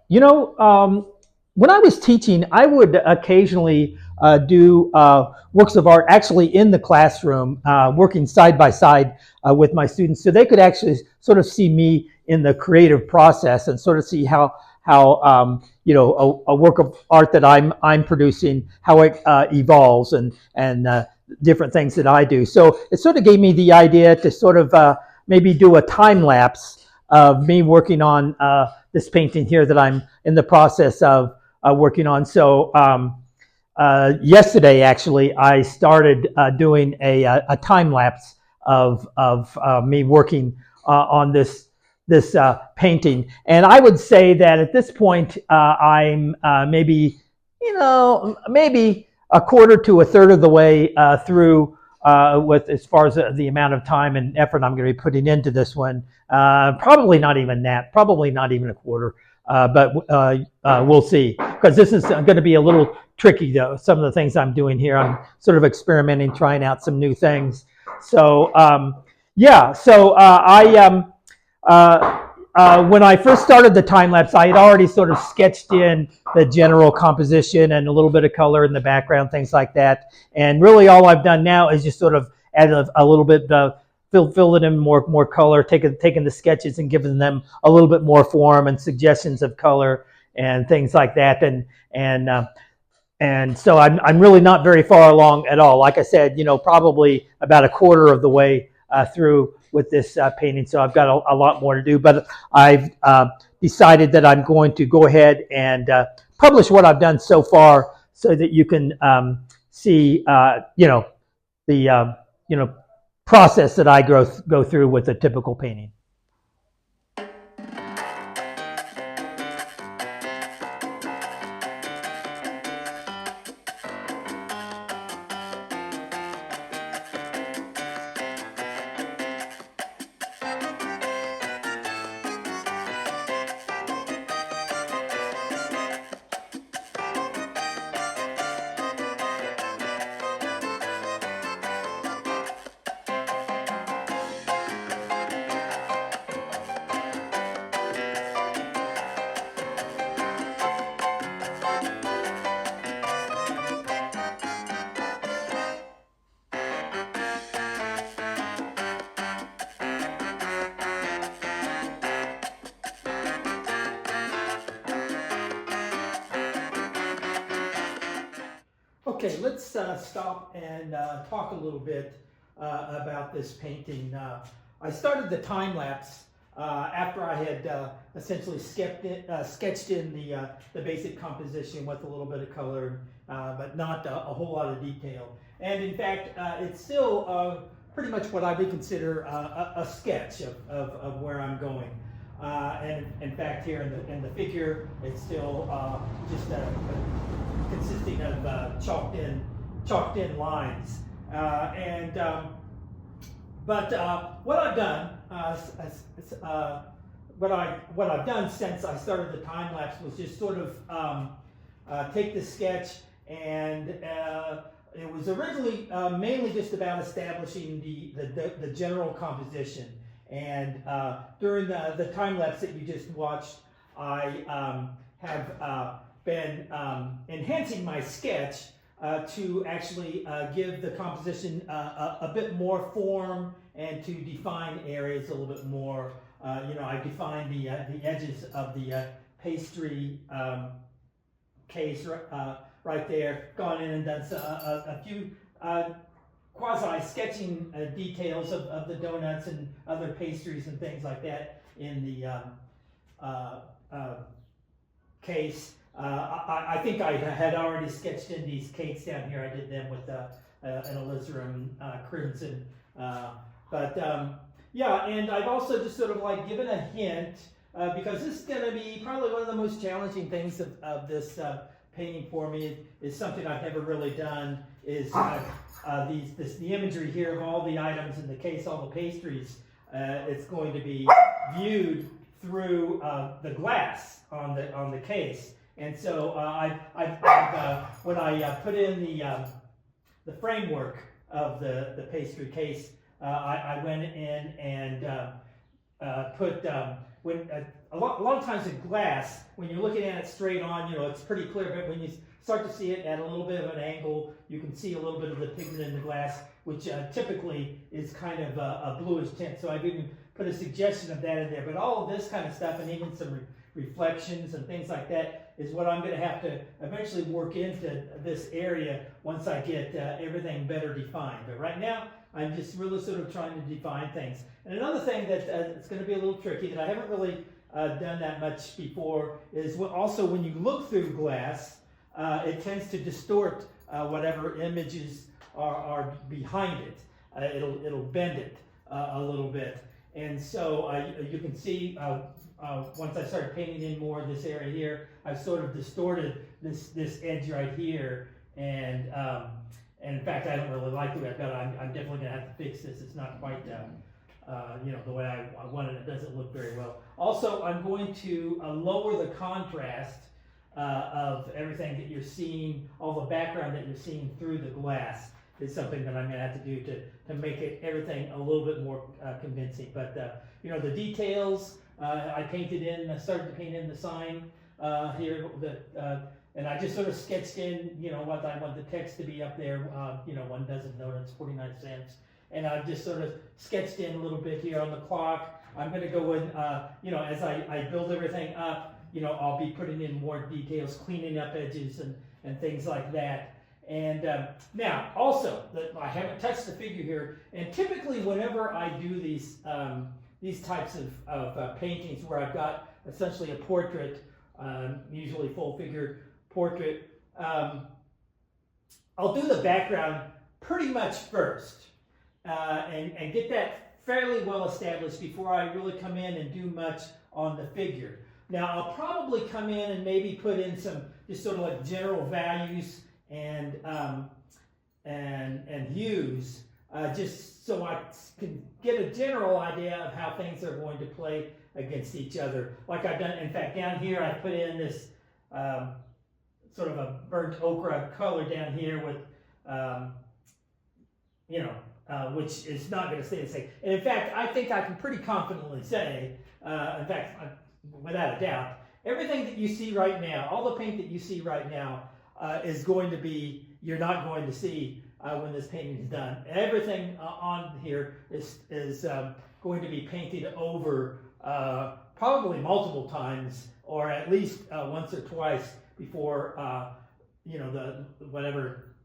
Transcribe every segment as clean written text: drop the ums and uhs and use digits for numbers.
You know, when I was teaching, I would occasionally do works of art actually in the classroom, working side by side with my students, so they could actually sort of see me in the creative process and sort of see how a work of art that I'm producing, how it evolves and different things that I do. So it sort of gave me the idea to sort of maybe do a time lapse of me working on this painting here that I'm in the process of working on. So yesterday, actually, I started doing a time lapse of me working on this painting, and I would say that at this point, I'm maybe maybe a quarter to a third of the way through with as far as the amount of time and effort I'm going to be putting into this one. Probably not even that. Probably not even a quarter. But we'll see, because this is going to be a little tricky though. Some of the things I'm doing here, I'm sort of experimenting, trying out some new things. So yeah, so when I first started the time lapse, I had already sort of sketched in the general composition and a little bit of color in the background, things like that. And really, all I've done now is just sort of add a little bit, fill it in more color, taking the sketches and giving them a little bit more form and suggestions of color and things like that. And so I'm really not very far along at all. Like I said, probably about a quarter of the way through with this painting. So I've got a lot more to do, but I've decided that I'm going to go ahead and publish what I've done so far, so that you can see, the process that I go through with a typical painting. Okay, let's stop and talk a little bit about this painting. I started the time lapse after I had essentially sketched in the basic composition with a little bit of color, but not a whole lot of detail. And in fact, it's still pretty much what I would consider a sketch of where I'm going. And in fact, here in the figure, it's still just consisting of chalked in lines. But what I've done, what I've done since I started the time lapse was just sort of take the sketch, and it was originally mainly just about establishing the general composition. And during the time lapse that you just watched, I have been enhancing my sketch to actually give the composition a bit more form and to define areas a little bit more. I defined the edges of the pastry case right there, gone in and done a few quasi-sketching details of the donuts and other pastries and things like that in the case. I think I had already sketched in these cakes down here. I did them with an alizarin crimson. Yeah, and I've also just sort of like given a hint, because this is going to be probably one of the most challenging things of this painting for me. Is something I've never really done, is the imagery here of all the items in the case, all the pastries. It's going to be viewed through the glass on the case. And so when I put in the framework of the pastry case, I went in and put when a lot of times in glass, when you're looking at it straight on, it's pretty clear, but when you start to see it at a little bit of an angle, you can see a little bit of the pigment in the glass, which typically is kind of a bluish tint. So I've even put a suggestion of that in there. But all of this kind of stuff, and even some reflections and things like that, is what I'm going to have to eventually work into this area once I get everything better defined. But right now, I'm just really sort of trying to define things. And another thing that it's going to be a little tricky that I haven't really done that much before is also when you look through glass, it tends to distort whatever images are behind it. It'll bend it a little bit. And so you can see once I started painting in more of this area here, I've sort of distorted this edge right here. And in fact, I don't really like the way I've got it. I'm definitely going to have to fix this. It's not quite the way I wanted it. It doesn't look very well. Also, I'm going to lower the contrast of everything that you're seeing, all the background that you're seeing through the glass is something that I'm going to have to do to make everything a little bit more convincing. But the details, I started to paint in the sign here, and I just sort of sketched in, what I want the text to be up there. 1 dozen donuts, 49 cents. And I've just sort of sketched in a little bit here on the clock. I'm going to go in, as I build everything up, I'll be putting in more details, cleaning up edges and things like that. And now, also, I haven't touched the figure here, and typically whenever I do these types of paintings where I've got essentially a portrait, usually full figure portrait, I'll do the background pretty much first and get that fairly well established before I really come in and do much on the figure. Now, I'll probably come in and maybe put in some just sort of like general values and hues, just so I can get a general idea of how things are going to play against each other. Like I've done, in fact, down here I put in this sort of a burnt ochre color down here with, which is not going to stay the same. And in fact, I think I can pretty confidently say, without a doubt, everything that you see right now, all the paint that you see right now, is going to be, you're not going to see when this painting is done. Everything on here is going to be painted over probably multiple times, or at least once or twice before the whatever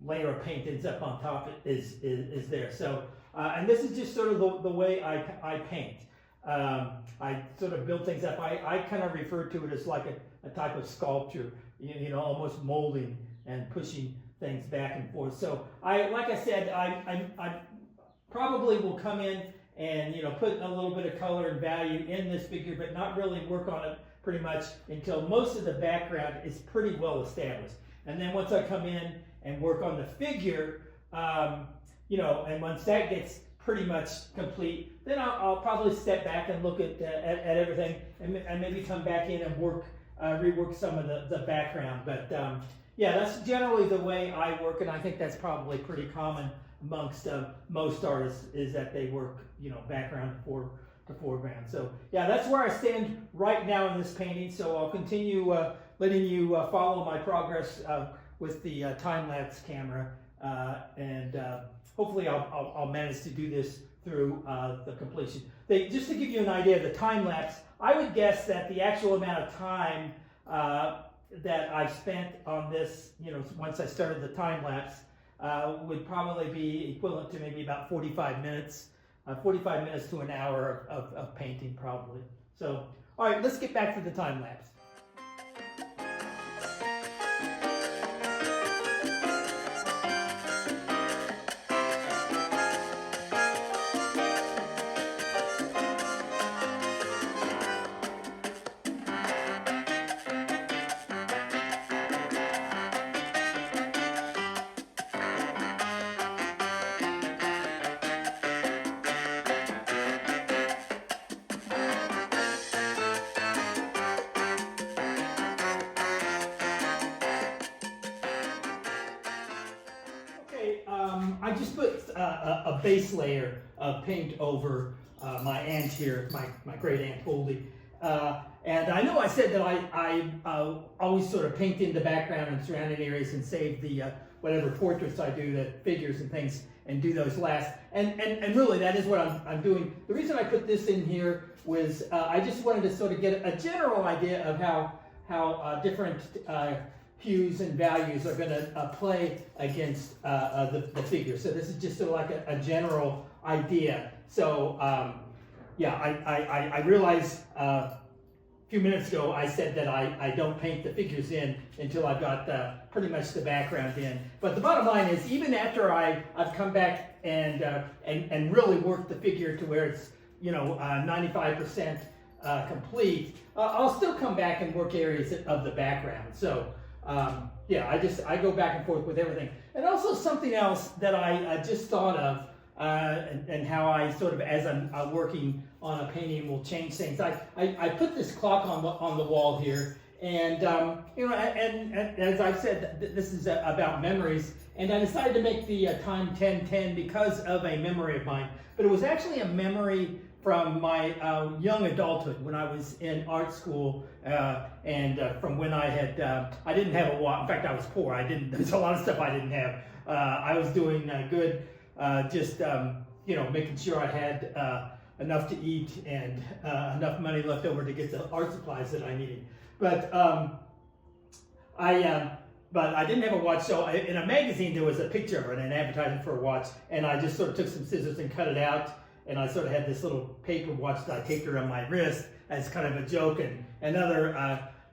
layer of paint ends up on top is there. So and this is just sort of the way I paint. I sort of build things up. I kind of refer to it as like a type of sculpture, almost molding and pushing things back and forth. So like I said, I probably will come in and put a little bit of color and value in this figure, but not really work on it pretty much until most of the background is pretty well established. And then once I come in and work on the figure, and once that gets pretty much complete, then I'll probably step back and look at everything and maybe come back in and rework some of the background. But yeah, that's generally the way I work, and I think that's probably pretty common amongst most artists, is that they work background to foreground. So yeah, that's where I stand right now in this painting. So I'll continue letting you follow my progress with the time-lapse camera, and hopefully I'll manage to do this through the completion. Just to give you an idea of the time-lapse, I would guess that the actual amount of time that I spent on this, once I started the time-lapse, would probably be equivalent to maybe about 45 minutes, 45 minutes to an hour of painting probably. So, all right, let's get back to the time-lapse. I just put a base layer of paint over my aunt here, my great aunt Goldie. And I know I said that I always sort of paint in the background and surrounding areas and save the whatever portraits I do, the figures and things, and do those last. And really, that is what I'm doing. The reason I put this in here was I just wanted to sort of get a general idea of how different hues and values are going to play against the figure. So this is just sort of like a general idea. So yeah, I realized a few minutes ago I said that I don't paint the figures in until I've got pretty much the background in. But the bottom line is, even after I've come back and really worked the figure to where it's 95% complete, I'll still come back and work areas of the background. So yeah, I go back and forth with everything. And also something else that I just thought of, and how I sort of, as I'm working on a painting, will change things. I put this clock on the wall here, and and as I've said, this is about memories. And I decided to make the time 1010 because of a memory of mine. But it was actually a memory from my young adulthood, when I was in art school, and from when I didn't have a watch. In fact, I was poor. There's a lot of stuff I didn't have. I was doing good, just making sure I had enough to eat and enough money left over to get the art supplies that I needed. But I didn't have a watch, so in a magazine there was a picture of it, an advertisement for a watch, and I just sort of took some scissors and cut it out. And I sort of had this little paper watch that I taped around my wrist as kind of a joke. And other,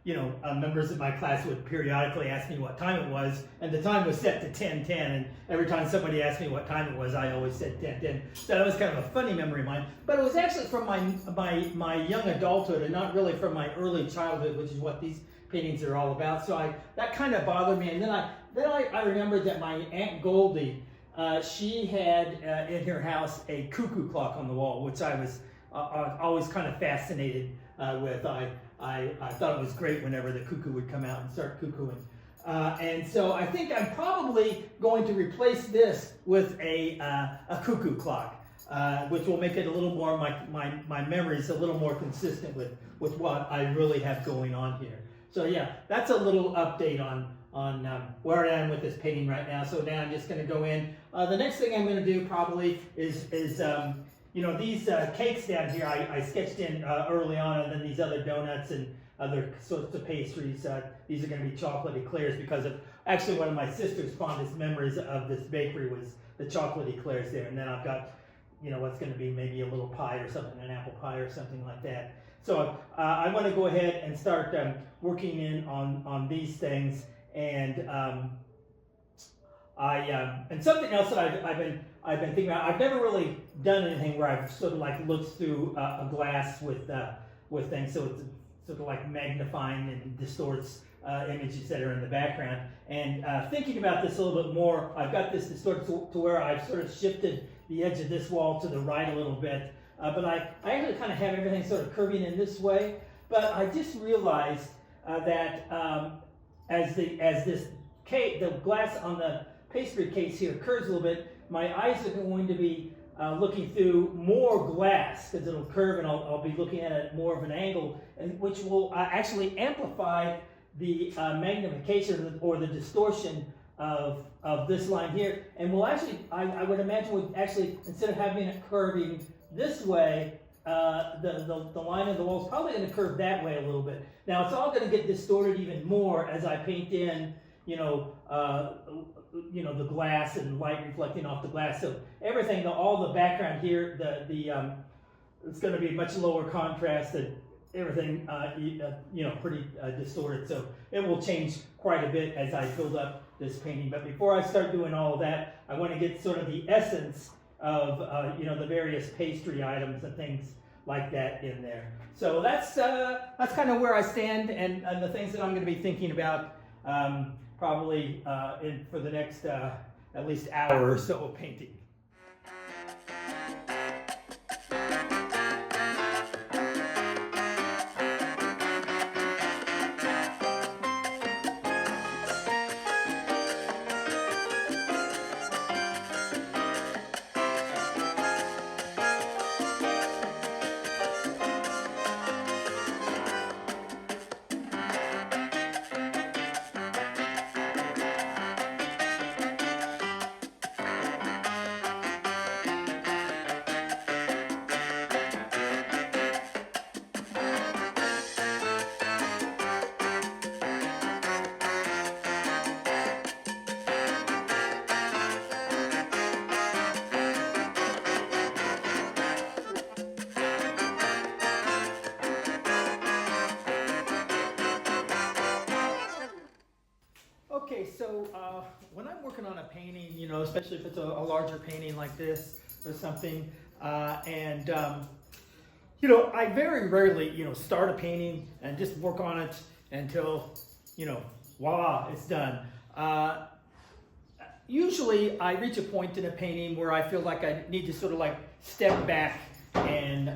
members of my class would periodically ask me what time it was. And the time was set to 10:10. And every time somebody asked me what time it was, I always said 10:10. So that was kind of a funny memory of mine. But it was actually from my young adulthood, and not really from my early childhood, which is what these paintings are all about. So that kind of bothered me. And then I remembered that my Aunt Goldie, she had in her house a cuckoo clock on the wall, which I was always kind of fascinated with. I thought it was great whenever the cuckoo would come out and start cuckooing. And so I think I'm probably going to replace this with a cuckoo clock, which will make it a little more, my memories a little more consistent with what I really have going on here. So yeah, that's a little update on where I am with this painting right now. So now I'm just going to go in. The next thing I'm going to do probably is these cakes down here I sketched in early on, and then these other donuts and other sorts of pastries. These are going to be chocolate eclairs, because of actually one of my sister's fondest memories of this bakery was the chocolate eclairs there. And then I've got what's going to be maybe a little pie or something, an apple pie or something like that. So I want to go ahead and start working in on these things. And and something else that I've been thinking about. I've never really done anything where I've sort of like looked through a glass with things, so it's sort of like magnifying and distorts images that are in the background. And thinking about this a little bit more, I've got this distorted to where I've sort of shifted the edge of this wall to the right a little bit. But I actually kind of have everything sort of curving in this way. But I just realized that as this cake, the glass on the pastry case here curves a little bit, my eyes are going to be looking through more glass, because it'll curve and I'll be looking at it more of an angle, and which will actually amplify the magnification or the distortion of this line here, and will actually, I would imagine, would actually, instead of having it curving this way, the line of the wall is probably going to curve that way a little bit. Now it's all going to get distorted even more as I paint in, the glass and light reflecting off the glass. So everything, all the background here, it's going to be much lower contrast, and everything, pretty distorted. So it will change quite a bit as I build up this painting. But before I start doing all of that, I want to get sort of the essence of the various pastry items and things like that in there. So that's kind of where I stand, and the things that I'm going to be thinking about probably for the next at least hour or so of painting. Okay, so when I'm working on a painting, you know, especially if it's a larger painting like this or something, you know, I very rarely, you know, start a painting and just work on it until, you know, voila, it's done. Usually I reach a point in a painting where I feel like I need to sort of like step back and,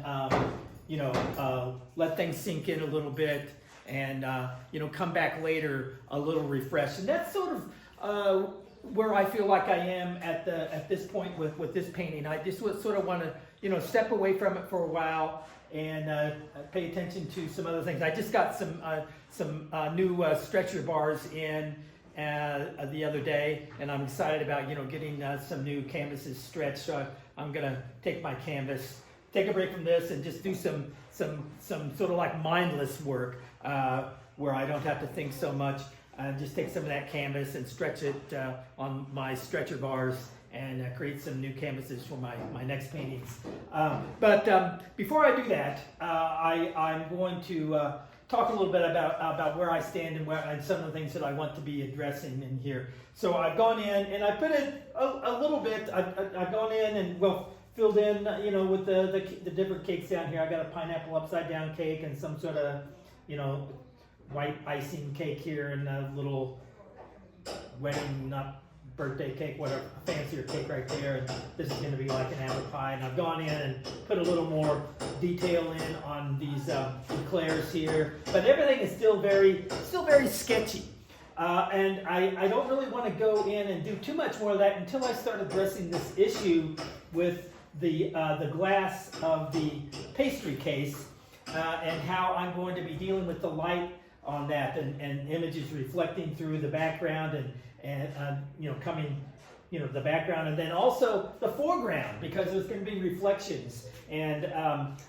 you know, let things sink in a little bit and, you know, come back later a little refreshed. And that's sort of where I feel like I am at this point with this painting. I just sort of want to, you know, step away from it for a while and pay attention to some other things. I just got some new stretcher bars in the other day, and I'm excited about, you know, getting some new canvases stretched. So I'm gonna take my canvas, take a break from this, and just do some sort of like mindless work where I don't have to think so much. Just take some of that canvas and stretch it on my stretcher bars and create some new canvases for my next paintings. But before I do that, I'm going to talk a little bit about where I stand and some of the things that I want to be addressing in here. So I've gone in and I put in a little bit. I've gone in and filled in, you know, with the different cakes down here. I got a pineapple upside down cake and some sort of, you know, white icing cake here and a little wedding nut birthday cake, whatever, fancier cake right there. And this is going to be like an apple pie. And I've gone in and put a little more detail in on these eclairs here, but everything is still very sketchy. And I don't really want to go in and do too much more of that until I start addressing this issue with the glass of the pastry case and how I'm going to be dealing with the light on that and images reflecting through the background and you know, coming, you know, the background, and then also the foreground, because there's going to be reflections. And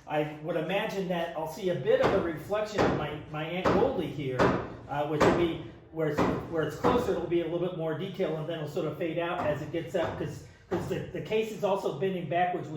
I would imagine that I'll see a bit of a reflection of my Aunt Goldie here, which will be where it's closer. It'll be a little bit more detail, and then it'll sort of fade out as it gets up, because the case is also bending backwards,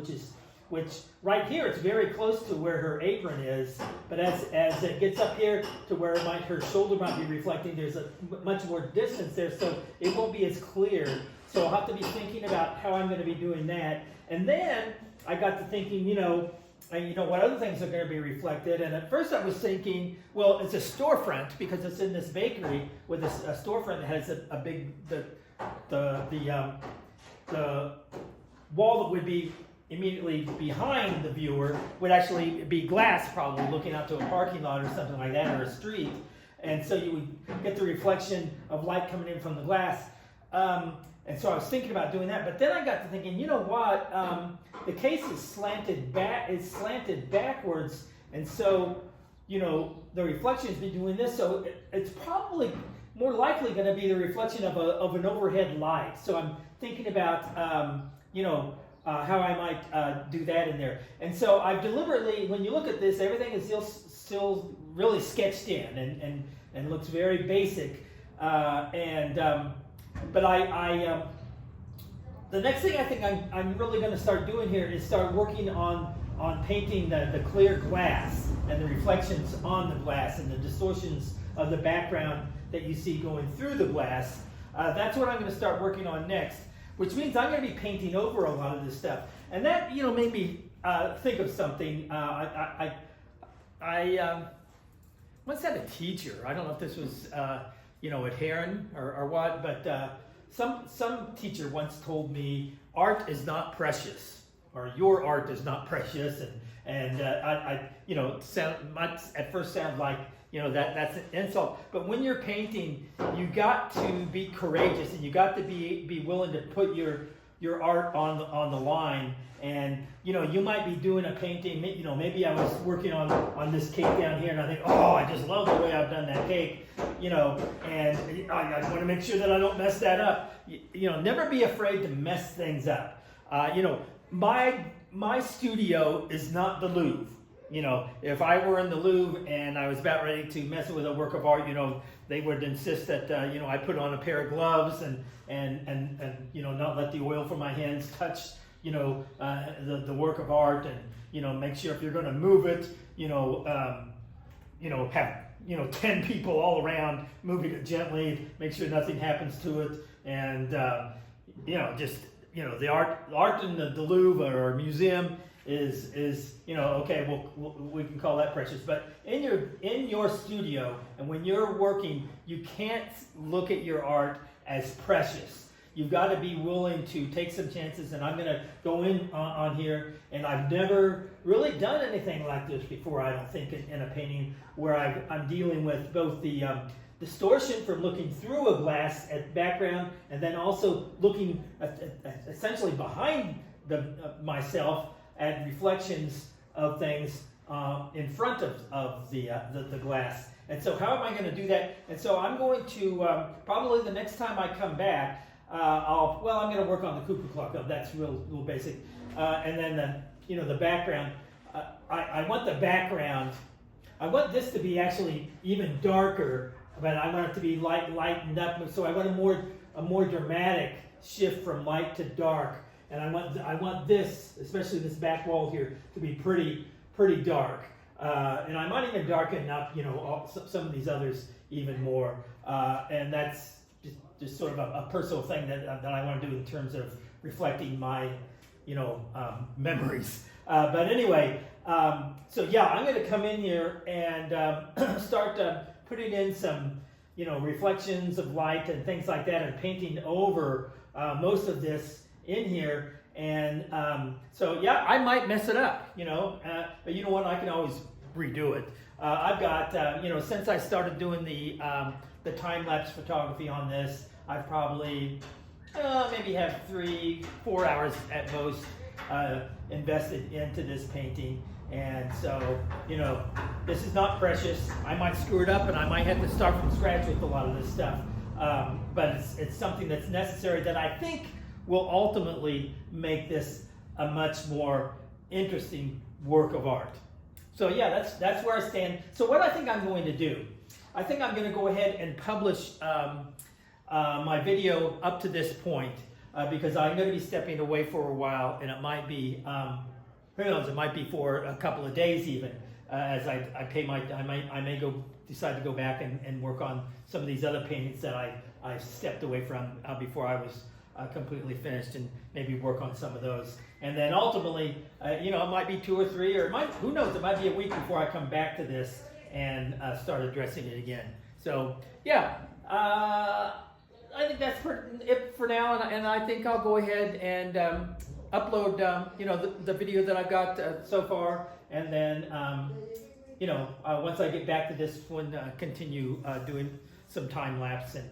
which right here it's very close to where her apron is, but as it gets up here to where her shoulder might be reflecting, there's a much more distance there, so it won't be as clear. So I'll have to be thinking about how I'm going to be doing that. And then I got to thinking, you know, what other things are going to be reflected. And at first I was thinking, well, it's a storefront because it's in this bakery with a storefront that has a big the wall that would be immediately behind the viewer would actually be glass, probably looking out to a parking lot or something like that, or a street. And so you would get the reflection of light coming in from the glass. And so I was thinking about doing that, but then I got to thinking, you know what? The case is slanted backwards, and so, you know, the reflection is doing this, so it's probably more likely going to be the reflection of an overhead light. So I'm thinking about, you know, how I might do that in there. And so I've deliberately, when you look at this, everything is still really sketched in and looks very basic. But the next thing I think I'm really going to start doing here is start working on painting the clear glass and the reflections on the glass and the distortions of the background that you see going through the glass. That's what I'm going to start working on next, which means I'm going to be painting over a lot of this stuff. And that, you know, made me think of something. I once had a teacher. I don't know if this was, you know, at Heron or what, but some teacher once told me, art is not precious, or your art is not precious. And I you know, might at first sound like, you know, that's an insult. But when you're painting, you got to be courageous, and you got to be willing to put your art on the line. And, you know, you might be doing a painting, you know, maybe I was working on this cake down here, and I think, oh, I just love the way I've done that cake, you know, and I want to make sure that I don't mess that up. You know, never be afraid to mess things up. You know, my studio is not the Louvre. You know, if I were in the Louvre and I was about ready to mess with a work of art, you know, they would insist that, you know, I put on a pair of gloves and you know, not let the oil from my hands touch, you know, the work of art, and, you know, make sure if you're going to move it, you know, have 10 people all around moving it gently, make sure nothing happens to it, and the art in the Louvre or museum is okay, we can call that precious, but in your studio and when you're working, you can't look at your art as precious. You've got to be willing to take some chances, and I'm going to go in on here, and I've never really done anything like this before, I don't think, in a painting where I'm dealing with both the distortion from looking through a glass at background, and then also looking essentially behind myself at reflections of things in front of the glass. And so how am I going to do that? And so I'm going to, probably the next time I come back, I'm going to work on the cuckoo clock. That's real basic. And then the background. I want the background. I want this to be actually even darker, but I want it to be lightened up. So I want a more dramatic shift from light to dark. And I want this, especially this back wall here, to be pretty dark. And I might even darken up, some of these others even more. And that's just sort of a personal thing that I want to do in terms of reflecting my, memories. But anyway, so yeah, I'm going to come in here and start putting in some, reflections of light and things like that, and painting over most of this in here. And so yeah, I might mess it up, but you know what? I can always redo it. I've got, since I started doing the time-lapse photography on this, I've probably maybe have 3-4 hours at most invested into this painting. And so, this is not precious. I might screw it up and I might have to start from scratch with a lot of this stuff. But it's something that's necessary that I think will ultimately make this a much more interesting work of art. So yeah, that's where I stand. So what I think I'm going to do, I think I'm going to go ahead and publish my video up to this point because I'm going to be stepping away for a while, and it might be, who knows, it might be for a couple of days even, as I may decide to go back and work on some of these other paintings that I stepped away from before I was completely finished, and maybe work on some of those. And then ultimately, it might be 2 or 3, or who knows, it might be a week before I come back to this and start addressing it again. So yeah, I think that's it for now, and I think I'll go ahead and upload the video that I've got so far, and then once I get back to this one, continue doing some time lapse and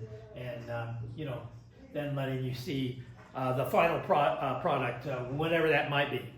then letting you see the final product, whenever that might be.